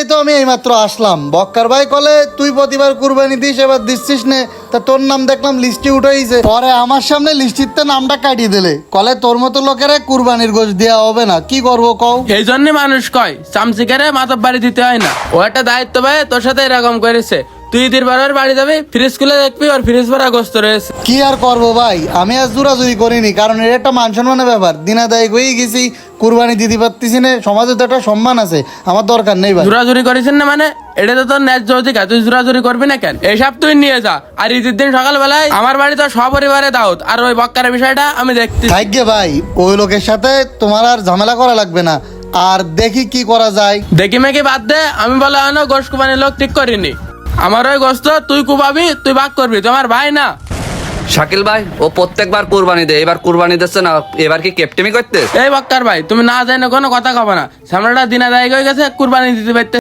দেখেই তো আমি এইমাত্র আসলাম। বক্কার ভাই কলে তুই প্রতিবার কুরবানি দিস, এবার দিচ্ছিস নে, তা তোর নাম দেখলাম লিস্টে উঠেইছে। পরে আমার সামনে লিস্টিতে নামটা কাটিয়ে দিলে, কলে তোর মতো লোকেরা কুরবানির গোশ দেওয়া হবে না। কি করবো কও? এই জন্য মানুষ কয় চামচিকারে মাতব বাড়ি দিতে হয় না। ও একটা দায়িত্ব ভাই তোর সাথে এরকম করেছে। তুই ঈদের বারের বাড়ি যাবি, ফ্রিজ খুলে দেখবি ওর ফ্রিজ ভরা গোস্ত রয়েছে। কি আর করবো ভাই, আমি আজ জোরাজুরি করিনি, কারণ এটা একটা মান সম্মানের ব্যাপার। দিনাদায়ী হয়ে গেছি, কুরবানি দিতে পারতেছি না, সমাজে তো একটা সম্মান আছে, আমার দরকার নেই ভাই। জোরাজুরি করেছেন না মানে এটা তো তোর ন্যায্য অধিকার, তুই জোরাজুরি করবি না কেন? এইসব তুই নিয়ে যা। আর ঈদের দিন সকালবেলায় আমার বাড়ি তো সপরিবারে দাওয়াত, আর ওই বক্কারের বিষয়টা আমি দেখতে। থাকবে ভাই, ওই লোকের সাথে তোমার আর ঝামেলা করা লাগবে না। আর দেখি কি করা যায়। দেখি মেকি বাদ দে, আমি বলে আনো গোশ কুবানির লোক ঠিক করিনি। আমার ওই গোস্ত তুই কুবাবি, তুই ভাগ করবি, তোমার ভাই না। শাকিল ভাই ও প্রত্যেকবার কুরবানি দেয়, এবার কুরবানি দিচ্ছে না, এবার কি ক্যাপ্টেমি করতে? এই বক্কার ভাই, তুমি না জানো কোনো কথা কবে না। সামনেটা দিনা দায়ী হয়ে গেছে, কুরবানি দিতে পারতে